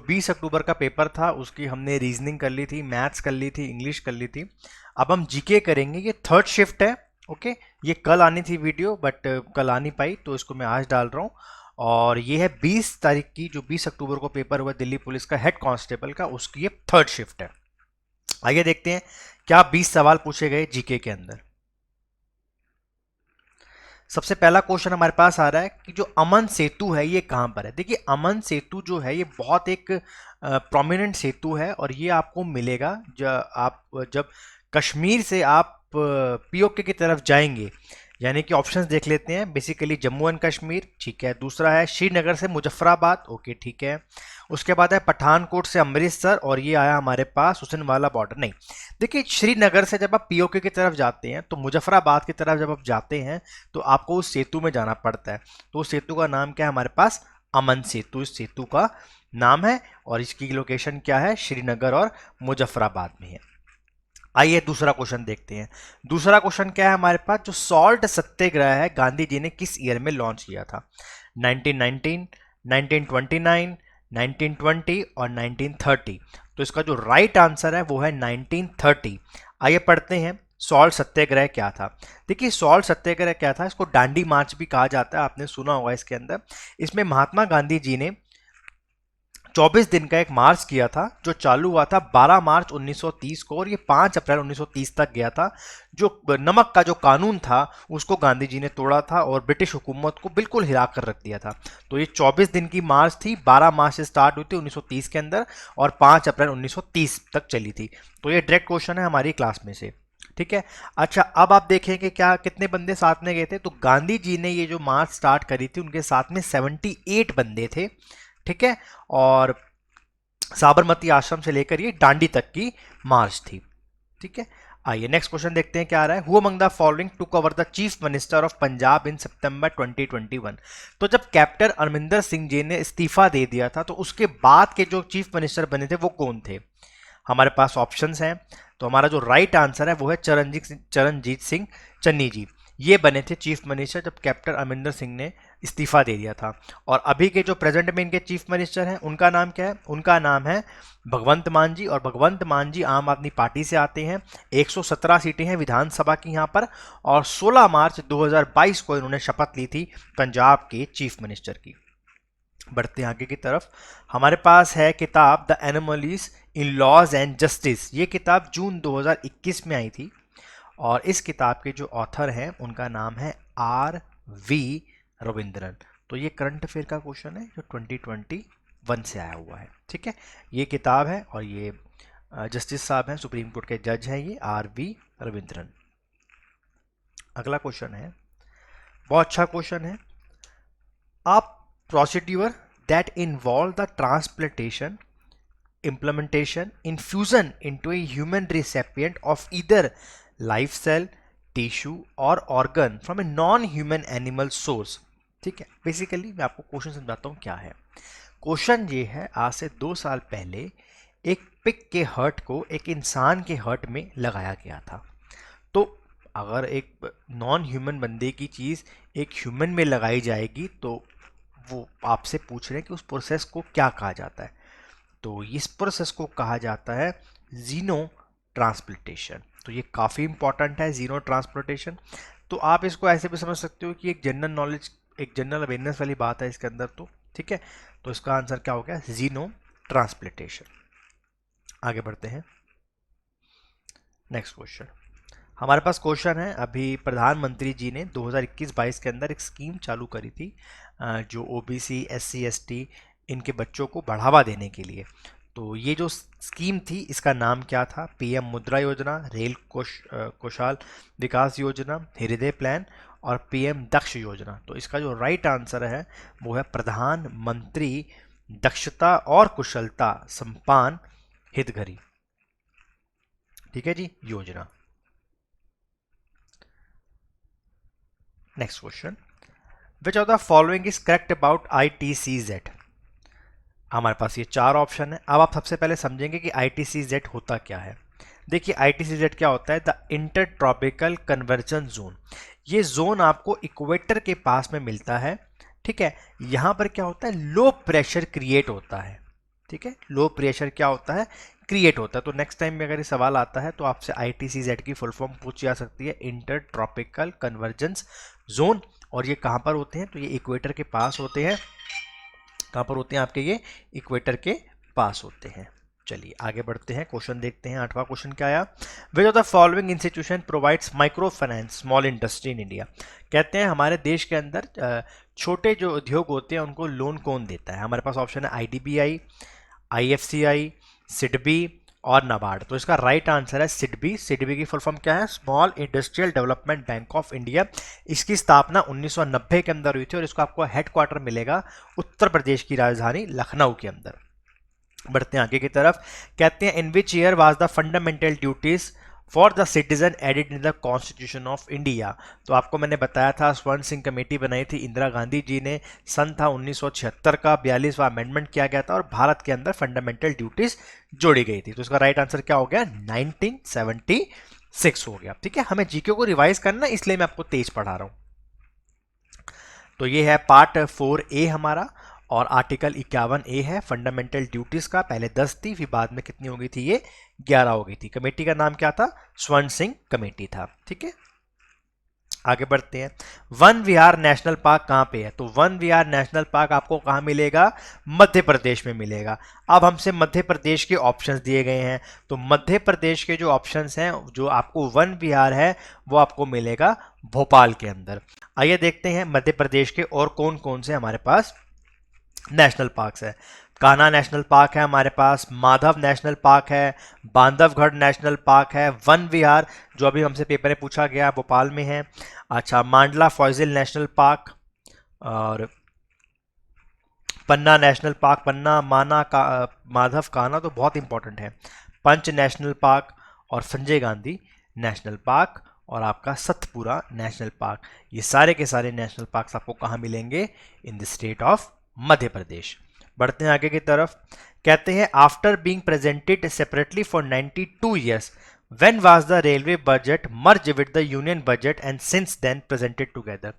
20 अक्टूबर का पेपर था उसकी हमने रीजनिंग कर ली थी, मैथ्स कर ली थी, इंग्लिश कर ली थी। अब हम जीके करेंगे। ये थर्ड शिफ्ट है। ओके, ये कल आनी थी वीडियो बट कल आ नहीं पाई, तो इसको मैं आज डाल रहा हूँ। और ये है 20 तारीख की, जो 20 अक्टूबर को पेपर हुआ दिल्ली पुलिस का हेड कांस्टेबल का, उसकी ये थर्ड शिफ्ट है। आइए देखते हैं क्या 20 सवाल पूछे गए जीके के अंदर। सबसे पहला क्वेश्चन हमारे पास आ रहा है कि जो अमन सेतु है ये कहां पर है। देखिए, अमन सेतु जो है ये बहुत एक प्रोमिनेंट सेतु है, और ये आपको मिलेगा जब कश्मीर से आप पीओके की तरफ जाएंगे। यानी कि ऑप्शंस देख लेते हैं। बेसिकली जम्मू एंड कश्मीर, ठीक है। दूसरा है श्रीनगर से मुजफ्फराबाद, ओके ठीक है। उसके बाद है पठानकोट से अमृतसर, और ये आया हमारे पास हुसैनवाला बॉर्डर। नहीं, देखिए श्रीनगर से जब आप पीओके की तरफ जाते हैं तो मुजफ्फराबाद की तरफ जब आप जाते हैं तो आपको उस सेतु में जाना पड़ता है। तो उस सेतु का नाम क्या है हमारे पास? अमन सेतु इस सेतु का नाम है, और इसकी लोकेशन क्या है? श्रीनगर और मुजफ्फराबाद में है। आइए दूसरा क्वेश्चन देखते हैं। दूसरा क्वेश्चन क्या है हमारे पास? जो सॉल्ट सत्याग्रह है गांधी जी ने किस ईयर में लॉन्च किया था? 1919, 1929, 1920 और 1930। तो इसका जो राइट आंसर है वो है 1930। आइए पढ़ते हैं सॉल्ट सत्याग्रह क्या था। देखिए सॉल्ट सत्याग्रह क्या था, इसको डांडी मार्च भी कहा जाता है, आपने सुना होगा इसके अंदर। इसमें महात्मा गांधी जी ने 24 दिन का एक मार्च किया था, जो चालू हुआ था 12 मार्च 1930 को, और ये 5 अप्रैल 1930 तक गया था। जो नमक का जो कानून था उसको गांधी जी ने तोड़ा था और ब्रिटिश हुकूमत को बिल्कुल हिला कर रख दिया था। तो ये 24 दिन की मार्च थी, 12 मार्च से स्टार्ट हुई थी 1930 के अंदर, और 5 अप्रैल 1930 तक चली थी। तो ये डायरेक्ट क्वेश्चन है हमारी क्लास में से, ठीक है। अच्छा, अब आप देखेंगे क्या कितने बंदे साथ में गए थे। तो गांधी जी ने ये जो मार्च स्टार्ट करी थी उनके साथ में 78 बंदे थे, ठीक है। और साबरमती आश्रम से लेकर ये डांडी तक की मार्च थी, ठीक है। आइए नेक्स्ट क्वेश्चन देखते हैं क्या आ रहा है। Who among the following took over the chief minister of Punjab in September 2021। तो जब कैप्टन अमरिंदर सिंह जी ने इस्तीफा दे दिया था तो उसके बाद के जो चीफ मिनिस्टर बने थे वो कौन थे? हमारे पास ऑप्शंस हैं। तो हमारा जो राइट आंसर है वो है चरणजीत सिंह चन्नी जी। ये बने थे चीफ मिनिस्टर जब कैप्टन अमरिंदर सिंह ने इस्तीफा दे दिया था। और अभी के जो प्रेजेंट में इनके चीफ मिनिस्टर हैं उनका नाम क्या है? उनका नाम है भगवंत मान जी। और भगवंत मान जी आम आदमी पार्टी से आते हैं। 117 सीटें हैं विधानसभा की यहाँ पर, और 16 मार्च 2022 को इन्होंने शपथ ली थी पंजाब के चीफ मिनिस्टर की। बढ़ते हैं आगे की तरफ। हमारे पास है किताब the anomalies in laws and justice. ये किताब जून 2021 में आई थी, और इस किताब के जो ऑथर हैं उनका नाम है R.V. रविंद्रन। तो ये करंट अफेयर का क्वेश्चन है जो 2021 से आया हुआ है, ठीक है। ये किताब है, और ये जस्टिस साहब हैं, सुप्रीम कोर्ट के जज हैं ये R.V. रविंद्रन। अगला क्वेश्चन है, बहुत अच्छा क्वेश्चन है। आप procedure that involve the transplantation, implementation, infusion into a human recipient of either live cell, tissue or organ from a non-human animal source। ठीक है, बेसिकली मैं आपको क्वेश्चन समझाता हूँ क्या है। क्वेश्चन ये है, आज से 2 साल पहले एक पिग के हर्ट को एक इंसान के हर्ट में लगाया गया था। तो अगर एक नॉन ह्यूमन बंदे की चीज़ एक ह्यूमन में लगाई जाएगी तो वो आपसे पूछ रहे हैं कि उस प्रोसेस को क्या कहा जाता है। तो इस प्रोसेस को कहा जाता है जीनो ट्रांसप्लांटेशन। तो ये काफ़ी इंपॉर्टेंट है जीनो ट्रांसप्लांटेशन। तो आप इसको ऐसे भी समझ सकते हो कि एक जनरल नॉलेज, एक जनरल अवेयरनेस वाली बात है इसके अंदर, तो ठीक है। तो इसका आंसर क्या हो गया? जीनो ट्रांसप्लांटेशन। आगे बढ़ते हैं नेक्स्ट क्वेश्चन। हमारे पास क्वेश्चन है, अभी प्रधानमंत्री जी ने 2021-22 के अंदर एक स्कीम चालू करी थी जो ओबीसी SC ST इनके बच्चों को बढ़ावा देने के लिए। तो ये जो स्कीम थी इसका नाम क्या था? PM मुद्रा योजना, रेल कौशल विकास योजना, हृदय प्लान और PM दक्ष योजना। तो इसका जो राइट आंसर है वो है प्रधानमंत्री दक्षता और कुशलता सम्पान हितग्राही, ठीक है जी, योजना। Next question, which of the following is correct about ITCZ। हमारे पास ये 4 ऑप्शन है। अब आप सबसे पहले समझेंगे कि ITCZ होता क्या है। देखिए ITCZ क्या होता है? The inter tropical conversion zone. ये जोन आपको इक्वेटर के पास में मिलता है, ठीक है। यहाँ पर क्या होता है? लो प्रेशर क्रिएट होता है, ठीक है, लो प्रेशर क्या होता है, क्रिएट होता है। तो नेक्स्ट टाइम में अगर ये सवाल आता है तो आपसे ITCZ की फुल फॉर्म पूछी जा सकती है, इंटर ट्रॉपिकल कन्वर्जेंस जोन। और ये कहाँ पर होते हैं, तो ये इक्वेटर के पास होते हैं। कहाँ पर होते हैं आपके, ये इक्वेटर के पास होते हैं। चलिए आगे बढ़ते हैं, क्वेश्चन देखते हैं। 8वां क्वेश्चन क्या आया, विच of the following institution provides micro finance small industry in India. कहते हैं हमारे देश के अंदर छोटे जो उद्योग होते हैं उनको लोन कौन देता है। हमारे पास ऑप्शन है IDBI, IFCI, सिडबी और नाबार्ड। तो इसका राइट आंसर है सिडबी। सिडबी की फुल फॉर्म क्या है, small industrial development bank of India. इसकी स्थापना 1990 के अंदर हुई थी और इसको आपको हेडक्वार्टर मिलेगा उत्तर प्रदेश की राजधानी लखनऊ के अंदर। बढ़ते हैं आगे की तरफ, कहते हैं in which year was the fundamental duties for the citizen added in the constitution of India. तो आपको मैंने बताया था स्वर्ण सिंह कमेटी बनाई थी इंदिरा गांधी जी ने, सन था 1976 का, 42वां अमेंडमेंट किया गया था और भारत के अंदर फंडामेंटल ड्यूटीज जोड़ी गई थी। तो इसका राइट आंसर क्या हो गया, 1976 हो गया। ठीक है, हमें जीके को रिवाइज करना इसलिए मैं आपको तेज पढ़ा रहा हूं। तो ये है पार्ट 4A हमारा, और आर्टिकल 51A है फंडामेंटल ड्यूटीज का। पहले 10 थी, फिर बाद में कितनी हो गई थी, ये 11 हो गई थी। कमेटी का नाम क्या था, स्वर्ण सिंह कमेटी था। ठीक है, आगे बढ़ते हैं। वन विहार नेशनल पार्क कहाँ पे है, तो वन विहार नेशनल पार्क आपको कहाँ मिलेगा, मध्य प्रदेश में मिलेगा। अब हमसे मध्य प्रदेश के ऑप्शंस दिए गए हैं, तो मध्य प्रदेश के जो ऑप्शंस हैं, जो आपको वन विहार है वो आपको मिलेगा भोपाल के अंदर। आइए देखते हैं मध्य प्रदेश के और कौन कौन से हमारे पास नेशनल पार्क्स है। कान्हा नेशनल पार्क है हमारे पास, माधव नेशनल पार्क है, बांधवगढ़ नेशनल पार्क है, वन विहार जो अभी हमसे पेपर में पूछा गया भोपाल में है। अच्छा, मांडला फॉजिल नेशनल पार्क, और पन्ना नेशनल पार्क, पन्ना, माना का, माधव, कान्हा तो बहुत इंपॉर्टेंट है। पंच नेशनल पार्क और संजय गांधी नेशनल पार्क और आपका सतपुरा नेशनल पार्क। ये सारे के सारे नेशनल पार्क्स आपको कहाँ मिलेंगे, in the state of Madhya Pradesh. बढ़ते हैं आगे की तरफ, कहते हैं after being presented separately for 92 years when was the railway budget merge with the union budget and since then presented together.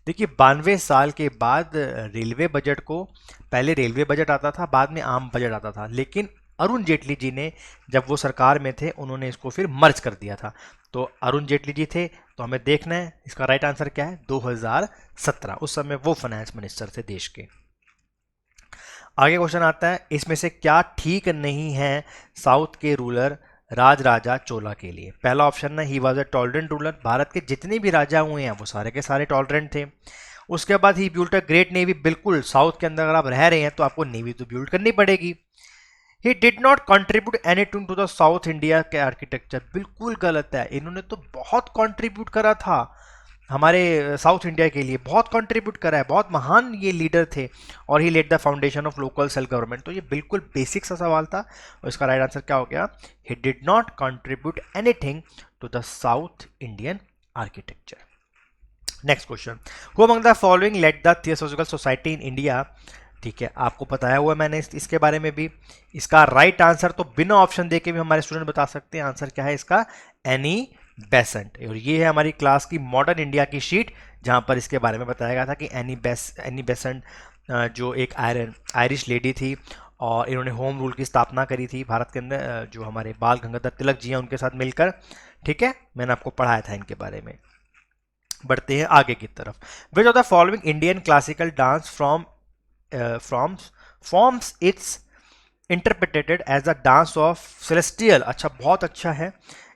देखिए 92 साल के बाद रेलवे बजट को, पहले रेलवे बजट आता था, बाद में आम बजट आता था, लेकिन अरुण जेटली जी ने जब वो सरकार में थे उन्होंने इसको फिर मर्ज कर दिया था। तो अरुण जेटली जी थे, तो हमें देखना है इसका राइट आंसर क्या है, 2017। उस समय वो फाइनेंस मिनिस्टर थे देश के। आगे क्वेश्चन आता है, इसमें से क्या ठीक नहीं है साउथ के रूलर राजा चोला के लिए। पहला ऑप्शन है he was a tolerant ruler. Bharat के जितने भी राजा हुए हैं वो सारे के सारे टॉलरेंट थे। उसके बाद ही बिल्ट अ ग्रेट नेवी। बिल्कुल, साउथ के अंदर अगर आप रह रहे हैं तो आपको नेवी तो बिल्ड करनी पड़ेगी। He did not contribute anything to the south India के आर्किटेक्चर। बिल्कुल गलत है, इन्होंने तो बहुत कंट्रीब्यूट करा था हमारे साउथ इंडिया के लिए, बहुत कंट्रीब्यूट करा है, बहुत महान ये लीडर थे। और he led the foundation of local self government. तो ये बिल्कुल बेसिक सा सवाल था और इसका राइट आंसर क्या हो गया, he did not contribute anything to the south Indian architecture. Next question, who among the following led the Theosophical Society in India. ठीक है, आपको बताया हुआ है मैंने इसके बारे में भी। इसका राइट आंसर तो बिना ऑप्शन देके भी हमारे स्टूडेंट बता सकते हैं। आंसर क्या है इसका, एनी बेसेंट। और ये है हमारी क्लास की मॉडर्न इंडिया की शीट, जहां पर इसके बारे में बताया गया था कि एनी बेसेंट जो एक आयरिश लेडी थी और इन्होंने होम रूल की स्थापना करी थी भारत के अंदर, जो हमारे बाल गंगाधर तिलक जी हैं उनके साथ मिलकर। ठीक है, मैंने आपको पढ़ाया था इनके बारे में। बढ़ते हैं आगे की तरफ, which of the following Indian classical dance forms it's interpreted as the dance of celestial. अच्छा, बहुत अच्छा है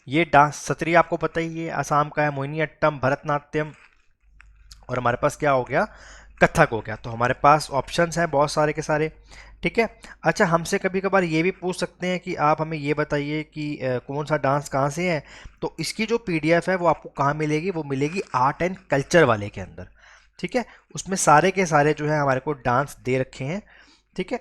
ये डांस। सत्रिया आपको पता ही है, असम का है, मोहिनीअट्टम, भरतनाट्यम, और हमारे पास क्या हो गया, कथक हो गया। तो हमारे पास ऑप्शंस हैं बहुत सारे के सारे। ठीक है, अच्छा हमसे कभी कभार ये भी पूछ सकते हैं कि आप हमें ये बताइए कि कौन सा डांस कहाँ से है। तो इसकी जो PDF है वो आपको कहाँ मिलेगी, वो मिलेगी आर्ट एंड कल्चर वाले के अंदर। ठीक है, उसमें सारे के सारे जो है हमारे को डांस दे रखे हैं। ठीक है,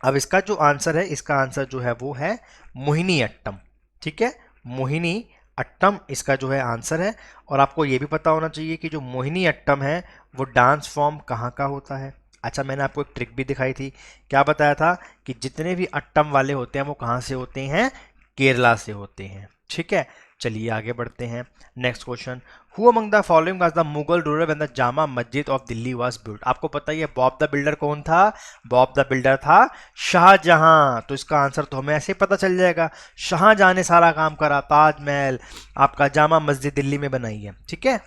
अब इसका जो आंसर है, इसका आंसर जो है वो है मोहिनी अट्टम। ठीक है, मोहिनी अट्टम इसका जो है आंसर है। और आपको ये भी पता होना चाहिए कि जो मोहिनी अट्टम है वो डांस फॉर्म कहाँ का होता है। अच्छा, मैंने आपको एक ट्रिक भी दिखाई थी, क्या बताया था कि जितने भी अट्टम वाले होते हैं वो कहाँ से होते हैं, केरला से होते हैं। ठीक है, चलिए आगे बढ़ते हैं। Next question, who among the following was the Mughal ruler when the Jama Masjid of Delhi was built. आपको पता ही है बॉब द बिल्डर कौन था, बॉब द बिल्डर था शाहजहां। तो इसका आंसर तो हमें ऐसे ही पता चल जाएगा, शाहजहां ने सारा काम करा, ताजमहल आपका जामा मस्जिद दिल्ली में बनाई है। ठीक है,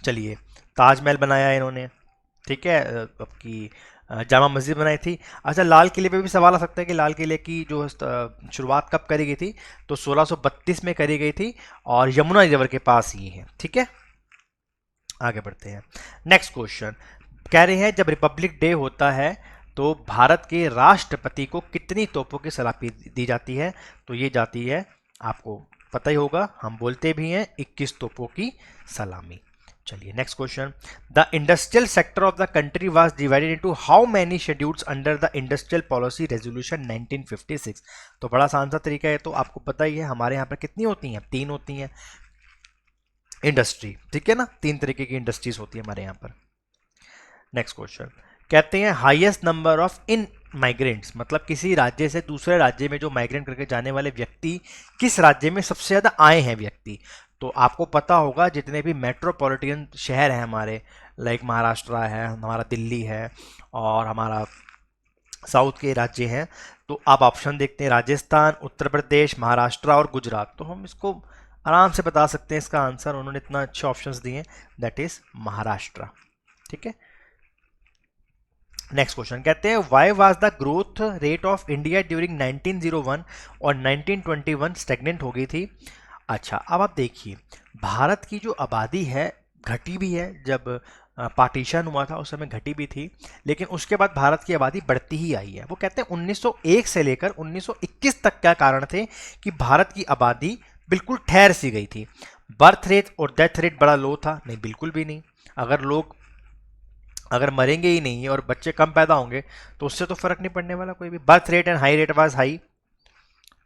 चलिए ताजमहल बनाया है इन्होंने, ठीक है, आपकी जामा मस्जिद बनाई थी। अच्छा, लाल किले पे भी सवाल आ सकता है कि लाल किले की जो शुरुआत कब करी गई थी, तो 1632 में करी गई थी और यमुना रिवर के पास ही है। ठीक है, आगे बढ़ते हैं। नेक्स्ट क्वेश्चन कह रहे हैं जब रिपब्लिक डे होता है तो भारत के राष्ट्रपति को कितनी तोपों की सलामी दी जाती है, तो ये जाती है, आपको पता ही होगा, हम बोलते भी हैं 21 तोपों की सलामी। चलिए next question, the industrial sector of the country was divided into how many schedules under the industrial policy resolution 1956। तो बड़ा आसान सा तरीका है, तो आपको पता ही है हमारे यहाँ पर कितनी होती हैं, 3 होती हैं इंडस्ट्री। ठीक है ना, 3 तरीके की इंडस्ट्रीज होती है हमारे यहाँ पर। नेक्स्ट क्वेश्चन कहते हैं highest number of in migrants, मतलब किसी राज्य से दूसरे राज्य में जो माइग्रेंट करके जाने वाले व्यक्ति किस राज्य में सबसे ज़्यादा आए हैं व्यक्ति। तो आपको पता होगा जितने भी मेट्रोपॉलिटन शहर हैं हमारे, लाइक महाराष्ट्र है, हमारा दिल्ली है और हमारा साउथ के राज्य हैं, तो आप ऑप्शन देखते हैं राजस्थान, उत्तर प्रदेश, महाराष्ट्र और गुजरात। तो हम इसको आराम से बता सकते हैं इसका आंसर, उन्होंने इतना अच्छे ऑप्शंस दिए, दैट इज महाराष्ट्र। ठीक है, नेक्स्ट क्वेश्चन कहते हैं why was the growth rate of India during 1901 और 1921 स्टेगनेंट हो गई थी। अच्छा, अब आप देखिए भारत की जो आबादी है घटी भी है, जब पार्टीशन हुआ था उस समय घटी भी थी, लेकिन उसके बाद भारत की आबादी बढ़ती ही आई है। वो कहते हैं 1901 से लेकर 1921 तक क्या कारण थे कि भारत की आबादी बिल्कुल ठहर सी गई थी। बर्थ रेट और डेथ रेट बड़ा लो था, नहीं बिल्कुल भी नहीं। अगर मरेंगे ही नहीं और बच्चे कम पैदा होंगे तो उससे तो फर्क नहीं पड़ने वाला कोई भी। Birth rate and high rate was high.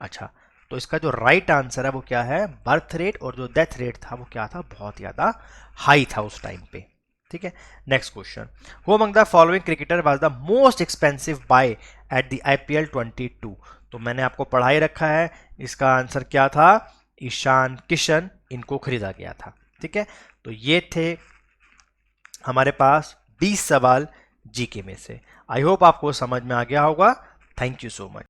अच्छा, तो इसका जो राइट आंसर है वो क्या है, बर्थ रेट और जो डेथ रेट था वो क्या था, बहुत ज़्यादा हाई था उस टाइम पे। ठीक है, next question, who among the following cricketer was the most expensive by at the IPL 22। तो मैंने आपको पढ़ा ही रखा है, इसका आंसर क्या था, ईशान किशन, इनको खरीदा गया था। ठीक है, तो ये थे हमारे पास 20 सवाल जीके में से। आई होप आपको समझ में आ गया होगा। Thank you so much.